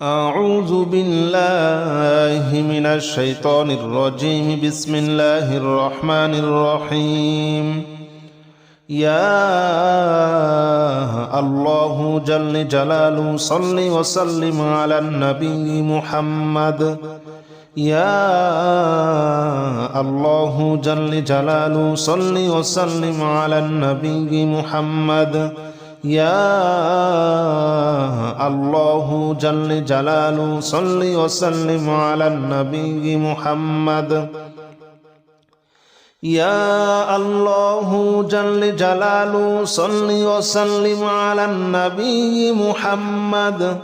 أعوذ بالله من الشيطان الرجيم. بسم الله الرحمن الرحيم. يا الله جل جلاله صل وسلم على النبي محمد. يا الله جل جلاله صل وسلم على النبي محمد. يا الله جل جلاله صل وسلم على النبي محمد. يا الله جل جلاله صل وسلم على النبي محمد.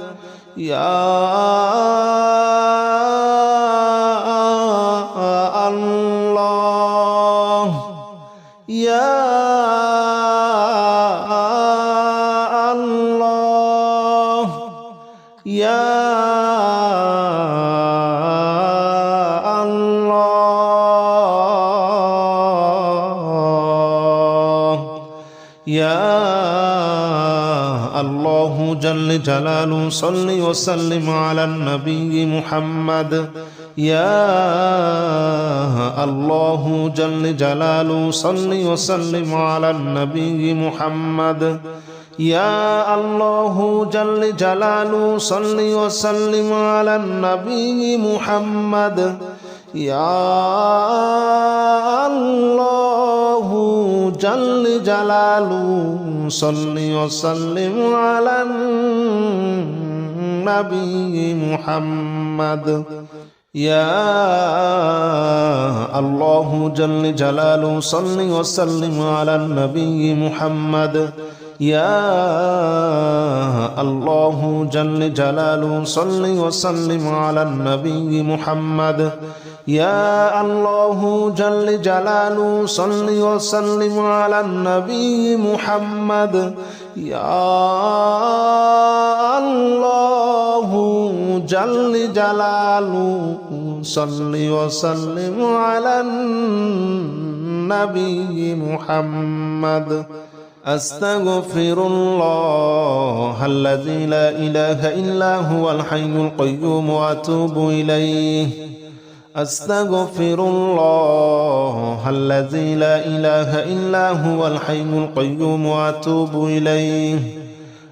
يا الله يا يا الله يا الله جل جلاله صل وسلم على النبي محمد. يا الله جل جلاله صل وسلم على النبي محمد. يا الله جل جلاله صل وسلم على النبي محمد. يا الله جل جلاله صل وسلم على النبي محمد. يا الله جل جلاله صل وسلم على النبي محمد. يا الله جل جلاله صل وسلم على النبي محمد. يا الله جل جلاله صل وسلم على النبي محمد. يا الله جل جلاله صل وسلم على النبي محمد. أستغفر الله الذي لا إله إلا هو الحي القيوم وأتوب إليه. أستغفر الله الذي لا إله إلا هو الحي القيوم وأتوب إليه.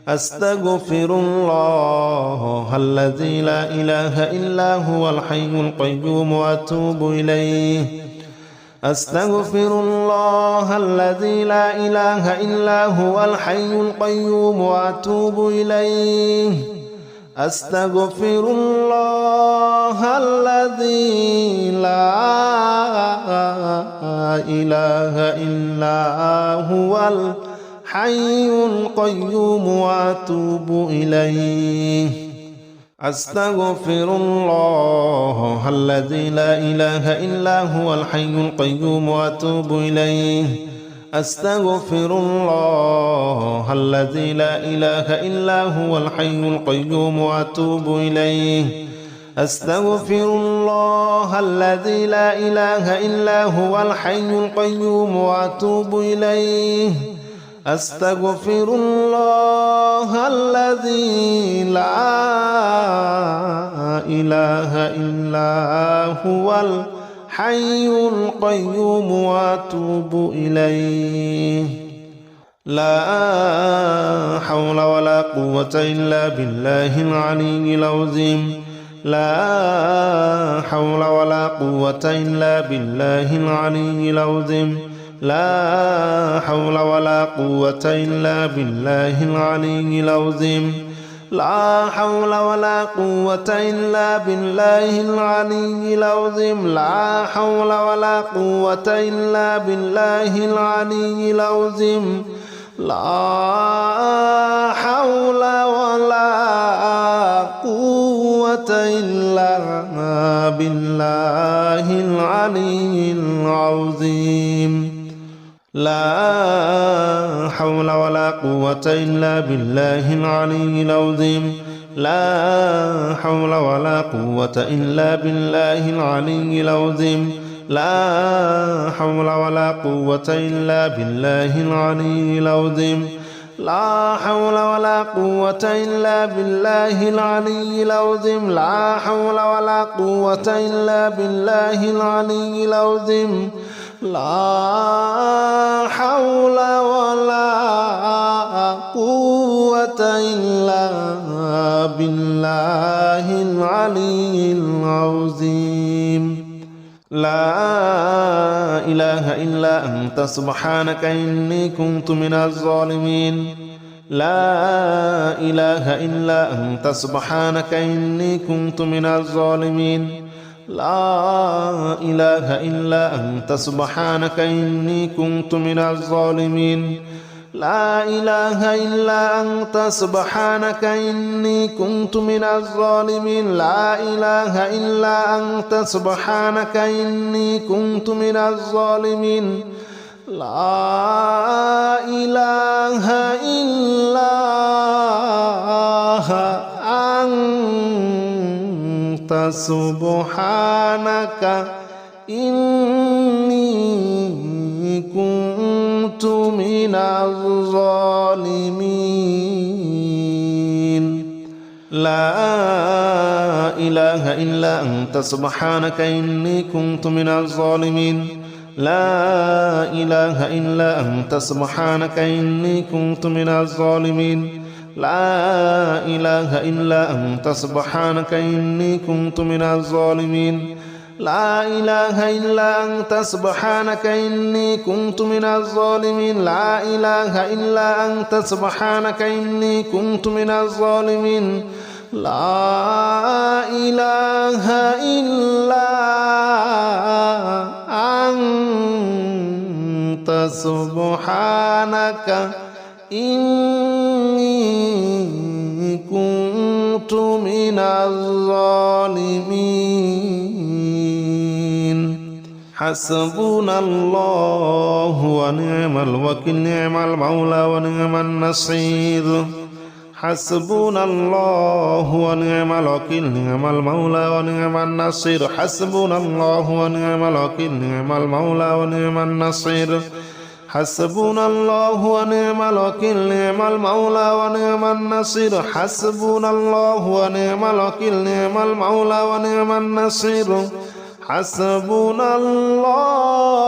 أستغفر الله الذي لا إله إلا هو الحي القيوم وأتوب إليه. أستغفر الله الذي لا إله إلا هو الحي القيوم وأتوب إليه. أستغفر الله الذي لا إله إلا هو الحي القيوم وأتوب إليه. أستغفر الله الذي لا إله إلا هو الحي القيوم وأتوب إليه. أستغفر الله الذي لا إله إلا هو الحي القيوم وأتوب إليه. أستغفر الله الذي لا إله إلا هو الحي القيوم وأتوب إليه. أستغفر الله الذي لا إله إلا هو الحي القيوم وأتوب إليه. لا حول ولا قوة إلا بالله العلي العظيم. لا حول ولا قوة إلا بالله العلي العظيم. لا حول ولا قوة إلا بالله العلي العظيم. لا حول ولا قوة إلا بالله العلي العظيم. لا حول ولا قوة إلا بالله العلي العظيم. لا حول ولا قوة إلا بالله العلي العظيم. لا حول ولا قوة إلا بالله العلي العظيم. لا حول ولا قوة إلا بالله العلي العظيم. لا حول ولا قوة إلا بالله العلي العظيم. لا حول ولا قوة إلا بالله العلي العظيم لا حول ولا قوة إلا بالله العلي العظيم لا حول ولا قوة إلا بالله العلي العظيم لا إله إلا أنت سبحانك إني كنت من الظالمين لا إله إلا أنت سبحانك إني كنت من الظالمين لا إله إلا أنت سبحانك إني كنت من الظالمين لا إله إلا أنت سبحانك إني كنت من الظالمين لا إله إلا أنت سبحانك إني كنت من الظالمين لا إله إلا أنت سبحانك إني كنت من الظالمين لا إله إلا أنت سبحانك إني كنت من الظالمين لا إله إلا أنت سبحانك إني كنت من الظالمين لا إله إلا أنت سبحانك إني كنت من الظالمين لا إله إلا أنت سبحانك إني كنت من الظالمين لا إله إلا أنت سبحانك إني كنت من الظالمين لا إله إلا أنت سبحانك إني كنت من الظالمين حسبنا الله ونعم الوكيل نعم المولى ونعم النصير حسبنا الله ونعم الوكيل نعم المولى ونعم النصير حسبنا الله ونعم الوكيل نعم المولى ونعم النصير حسبنا الله ونعم الوكيل نعم المولى ونعم النصير حسبنا الله ونعم الوكيل نعم المولى ونعم النصير حسبنا الله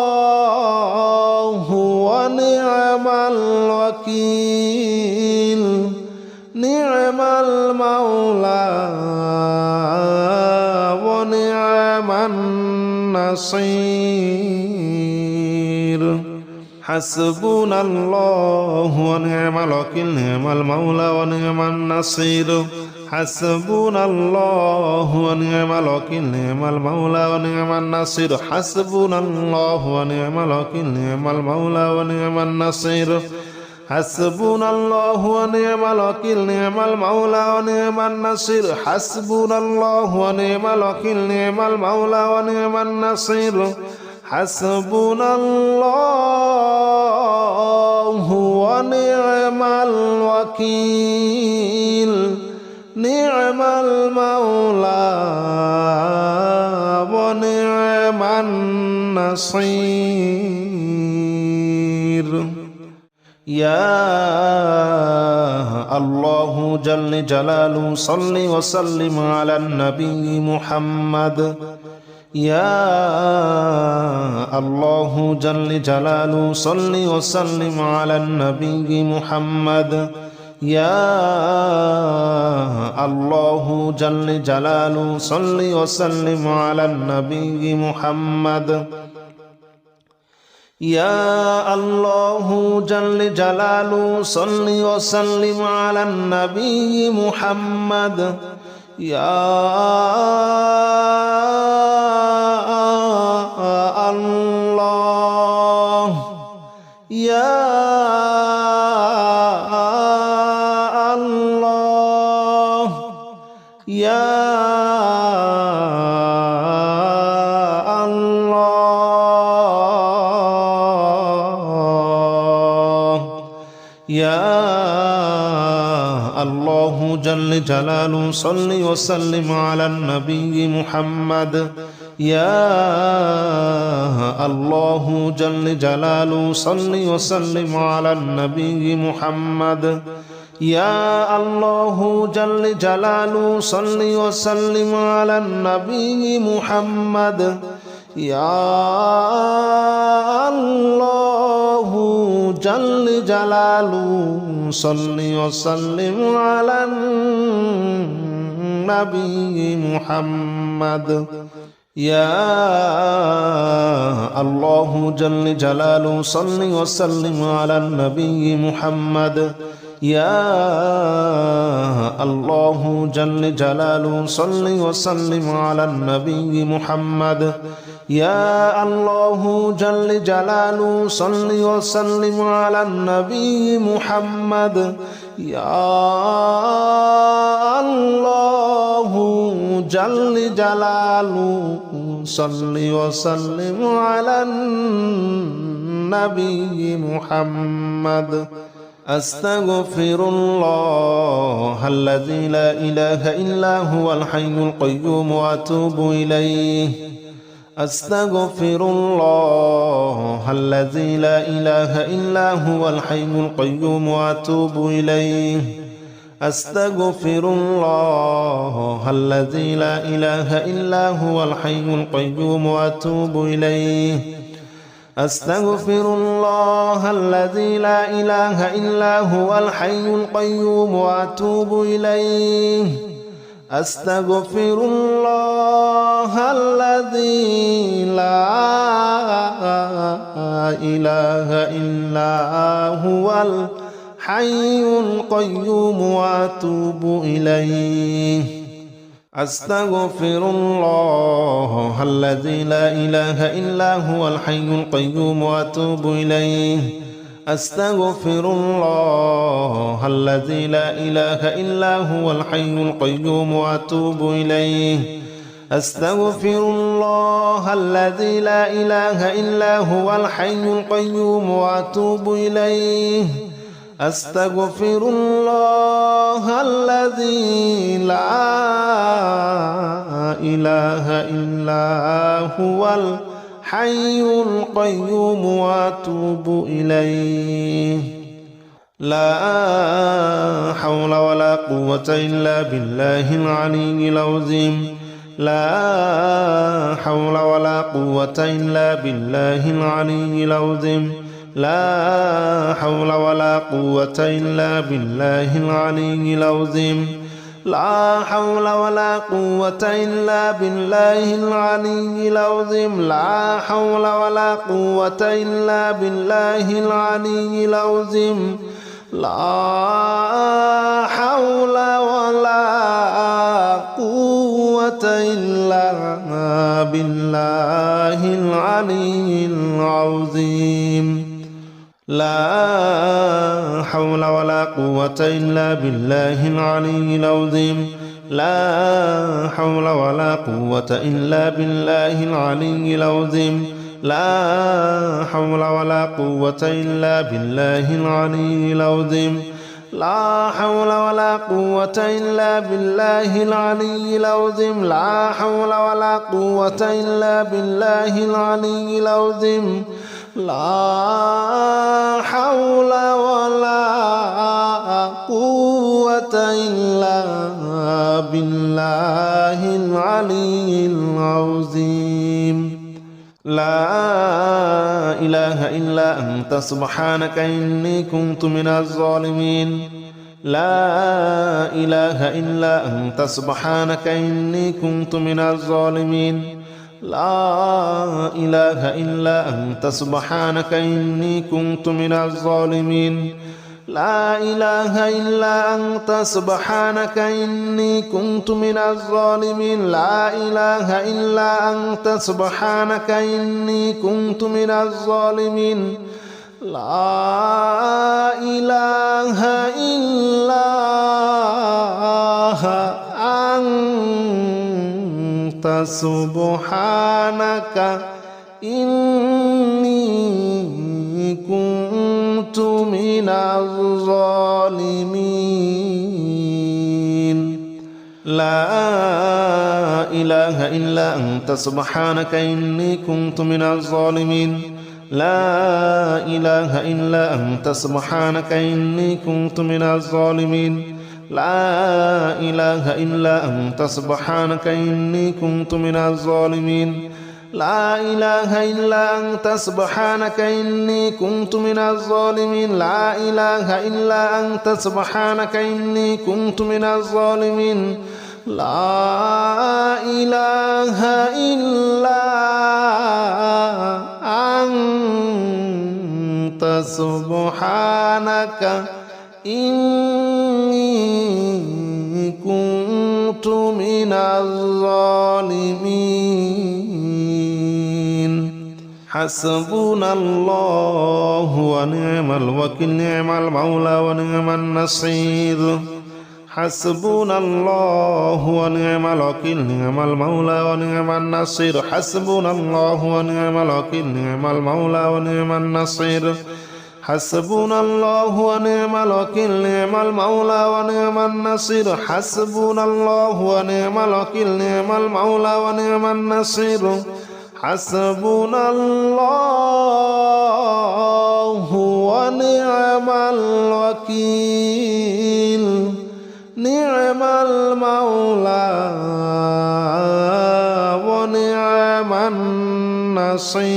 ونعم الوكيل نعم المولى ونعم النصير حسبنا الله ونعم الوكيل نعم المولى ونعم النصير حسبنا الله ونعم الوكيل نعم المولى ونعم النصير حسبنا الله ونعم الوكيل نعم المولى ونعم النصير حسبنا الله ونعم الوكيل نعم المولى ونعم النصير حسبنا الله ونعم الوكيل نعم المولى ونعم النصير حسبنا الله ونعم الوكيل نعم المولى ونعم النصير يا الله جل جلاله صل وسلم على النبي محمد يا الله جل جلاله صل وسلم على النبي محمد يا الله جل جلاله صل وسلم على النبي محمد يا الله جل جلاله صل وسلم على النبي محمد يا الله يا الله يا يا الله جل جلاله صل وسلم على النبي محمد يا الله جل جلاله صل وسلم على النبي محمد يا الله جل جلاله صل وسلم على النبي محمد يا الله جل جلاله صل وسلم على النبي محمد يا الله جل جلاله صل وسلم على النبي محمد يا الله جل جلاله صل وسلم على النبي محمد يا الله جل جلاله صل وسلم على النبي محمد يا الله جل جلاله صل وسلم على النبي محمد أستغفر الله الذي لا إله إلا هو الحي القيوم وأتوب إليه أستغفر الله الذي لا إله إلا هو الحي القيوم وأتوب إليه أستغفر الله الذي لا إله إلا هو الحي القيوم وأتوب إليه أستغفر الله الذي لا إله إلا هو الحي القيوم وأتوب إليه أستغفر الله الذي لا إله إلا هو الحي القيوم وأتوب إليه أستغفر الله الذي لا إله إلا هو الحي القيوم وأتوب إليه أستغفر الله الذي لا إله إلا هو الحي القيوم وأتوب إليه أستغفر الله الذي لا إله إلا هو الحي القيوم وأتوب إليه أستغفر الله الذي لا إله إلا هو الحي القيوم وأتوب إليه لا حول ولا قوة إلا بالله العلي العظيم لا حول ولا قوة إلا بالله العلي العظيم لا حول ولا قوة إلا بالله العلي العظيم لا حول ولا قوة إلا بالله العلي العظيم لا حول ولا قوة إلا بالله العلي العظيم لا حول ولا قوة إلا بالله العلي العظيم لا حول ولا قوة إلا بالله العلي العظيم لا حول ولا قوة إلا بالله العلي العظيم لا حول ولا قوة إلا بالله العلي العظيم لا حول ولا قوة إلا بالله العلي العظيم لا حول ولا قوة إلا بالله العلي العظيم لا حول ولا قوة إلا بالله العلي العظيم لا إله إلا أنت سبحانك إني كنت من الظالمين لا إله إلا أنت سبحانك إني كنت من الظالمين لا إله إلا أنت سبحانك إني كنت من الظالمين لا إله إلا أنت سبحانك إني كنت من الظالمين لا إله إلا أنت سبحانك إني كنت من الظالمين لا إله إلا أنت سبحانك إني كنت من الظالمين لا إله إلا أنت سبحانك إني كنت من الظالمين لا إله إلا أنت سبحانك إني كنت من الظالمين لا إله إلا أنت سبحانك إني كنت من الظالمين لا إله إلا أنت سبحانك إني كنت من الظالمين لا إله إلا أنت سبحانك إني كنت من الظالمين لا إله إلا أنت سبحانك إني كنت من الظالمين حسبنا الله ونعم الوكيل نعم المولى ونعم النصير حسبنا الله ونعم الوكيل نعم المولى ونعم النصير حسبنا الله ونعم الوكيل نعم المولى ونعم النصير حسبنا الله ونعم الوكيل نعم المولى ونعم النصير حسبنا الله ونعم الوكيل نعم المولى ونعم النصير حسبنا الله ونعم الوكيل نعم المولى ونعم النصير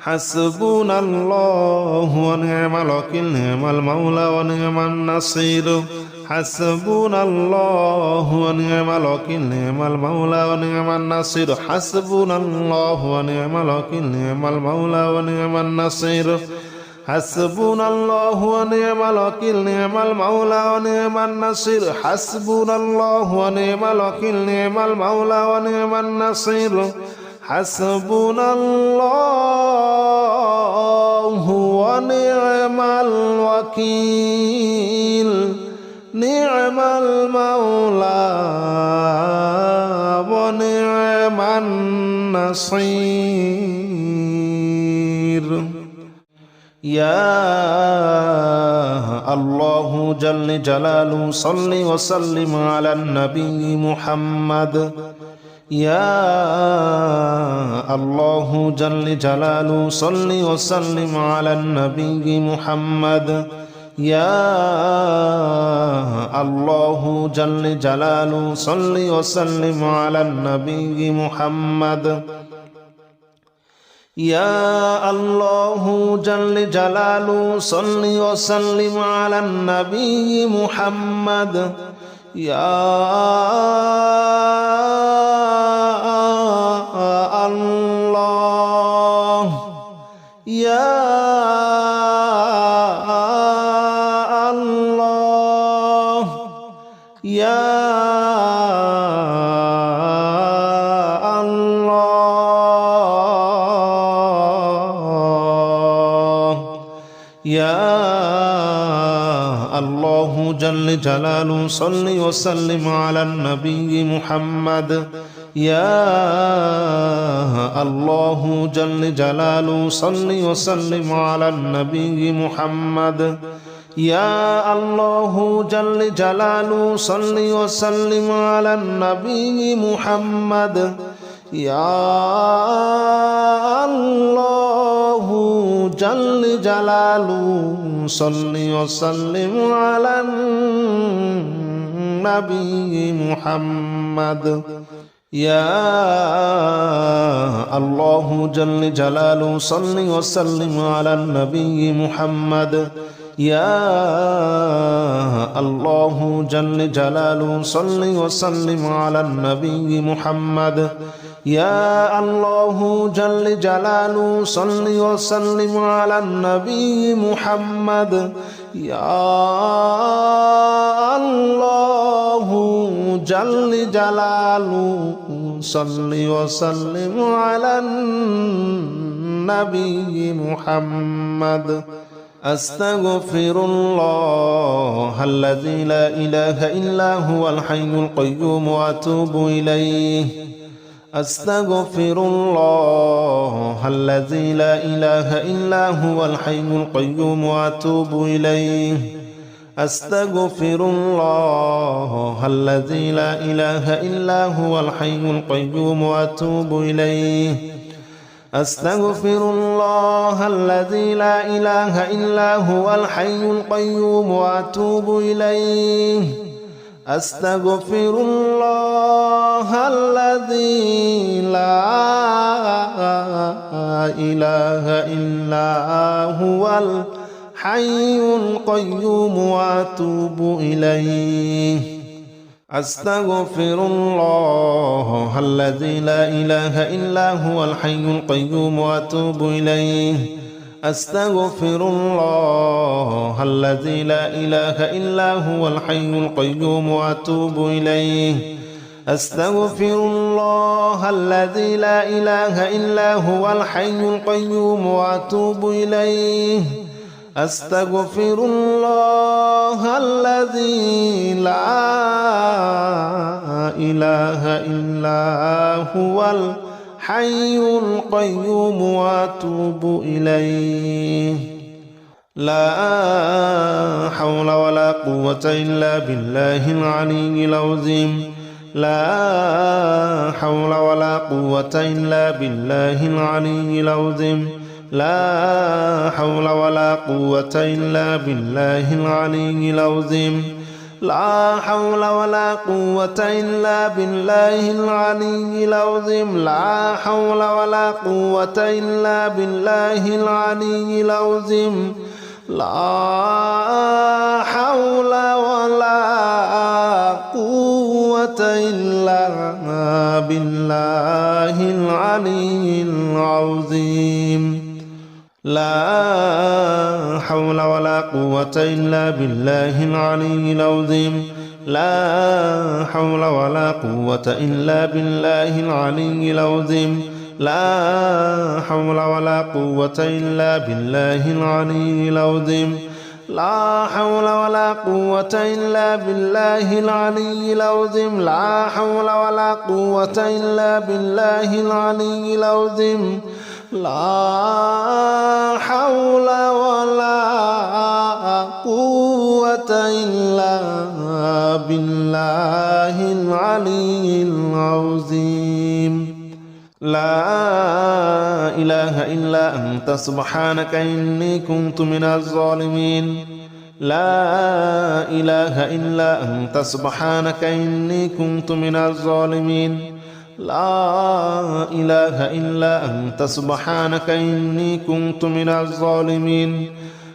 حسبنا الله ونعم الوكيل نعم المولى ونعم النصير حسبنا الله ونعم الوكيل نعم المولى ونعم النصير حسبنا الله ونعم الوكيل نعم المولى ونعم النصير حسبنا الله ونعم الوكيل نعم المولى ونعم النصير حسبنا الله ونعم الوكيل نعم المولى ونعم النصير حسبنا الله ونعم الوكيل نعم المولى ونعم النصير يا الله جل جلاله صل وسلم على النبي محمد يا الله جل جلاله صل وسلم على النبي محمد يا الله جل جلاله صل وسلم على النبي محمد يا الله جل جلاله صل وسلم على النبي محمد يا الله يا الله يا يا الله جل جلاله صل وسلم على النبي محمد يا الله جل جلاله صل وسلم على النبي محمد يا الله جل جلاله صل وسلم على النبي محمد يا الله جل جلاله صل وسلم على النبي محمد يا الله جل جلاله صل وسلم على النبي محمد يا الله جل جلاله صل وسلم على النبي محمد يا الله جل جلاله صل وسلم على النبي محمد يا الله جل جلاله صل وسلم على النبي محمد أستغفر الله الذي لا إله إلا هو الحي القيوم وأتوب إليه أستغفر الله الذي لا إله إلا هو الحي القيوم وأتوب إليه أستغفر الله الذي لا إله إلا هو الحي القيوم وأتوب إليه أستغفر الله الذي لا إله إلا هو الحي القيوم وأتوب إليه أستغفر الله الذي لا إله إلا هو الحي القيوم وأتوب إليه أستغفر الله الذي لا إله إلا هو الحي القيوم وأتوب إليه أستغفر الله الذي لا إله إلا هو الحي القيوم وأتوب إليه أستغفر الله الذي لا إله إلا هو الحي القيوم وأتوب إليه أستغفر الله الذي لا إله إلا هو الحي القيوم وأتوب إليه لا حول ولا قوة إلا بالله العلي العظيم لا حول ولا قوة إلا بالله العلي العظيم لا حول ولا قوة إلا بالله العلي العظيم لا حول ولا قوة إلا بالله العلي العظيم لا حول ولا قوة إلا بالله العلي العظيم لا حول ولا قوة إلا بالله العلي العظيم لا حول ولا قوة إلا بالله العلي العظيم لا حول ولا قوة إلا بالله العلي العظيم لا حول ولا قوة إلا بالله العلي العظيم لا حول ولا قوة إلا بالله العلي العظيم لا حول ولا قوة إلا بالله العلي العظيم لا حول ولا قوة إلا بالله العلي العظيم لا إله إلا أنت سبحانك إني كنت من الظالمين لا إله إلا أنت سبحانك إني كنت من الظالمين لا إله إلا أنت سبحانك إني كنت من الظالمين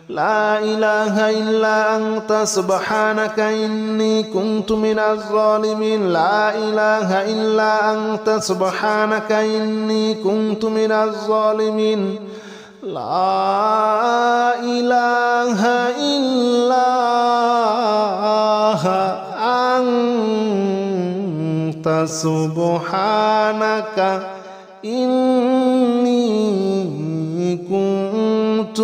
لا إله إلا أنت سبحانك إني كنت من الظالمين لا إله إلا أنت سبحانك إني كنت من الظالمين لا إله إلا أنت سبحانك إني كنت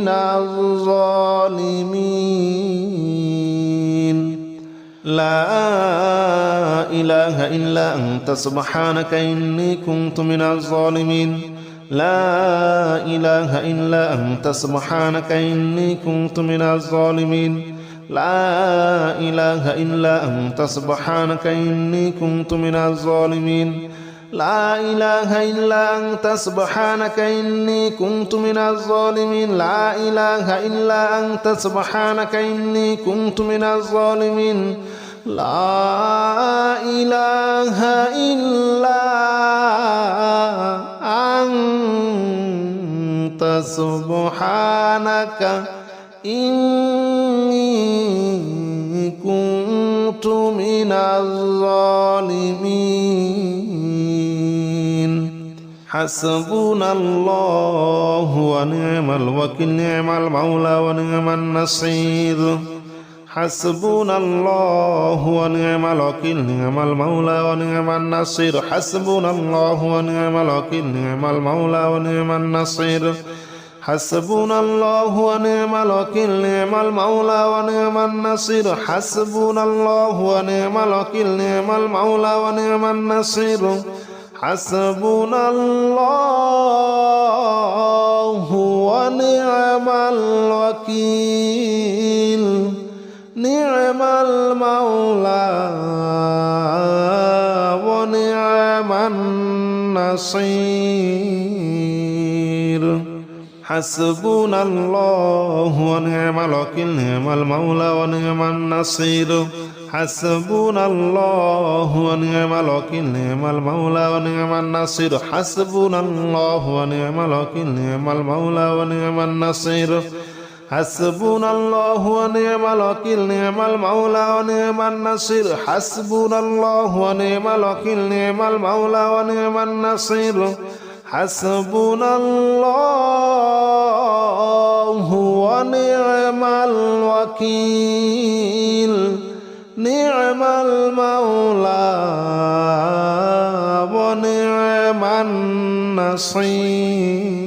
من الظالمين لا إله إلا أنت سبحانك إني كنت من الظالمين لا إله إلا أنت سبحانك إني كنت من الظالمين لا إله إلا أنت سبحانك إني كنت من الظالمين لا إله إلا أنت سبحانك إني كنت من الظالمين لا إله إلا أنت سبحانك إني كنت من الظالمين لا إله إلا أنت سبحانك إني كنت من الظالمين حسبنا الله ونعم الوكيل نعم المولى ونعم النصير حسبنا الله ونعم الوكيل نعم المولى ونعم النصير حسبنا الله ونعم الوكيل نعم المولى ونعم النصير حسبنا الله ونعم الوكيل نعم المولى ونعم النصير حسبنا الله ونعم الوكيل نعم المولى ونعم النصير حسبنا الله ونعم الوكيل نعم المولى ونعم النصير حسبنا الله ونعم الوكيل نعم المولى ونعم النصير حسبنا الله ونعم الوكيل نعم المولى ونعم النصير حسبنا الله ونعم الوكيل نعم المولى ونعم النصير حسبنا الله ونعم الوكيل نعم المولى ونعم النصير حسبنا الله ونعم الوكيل نعم المولى ونعم النصير حسبنا الله ونعم الوكيل نعم المولى ونعم النصير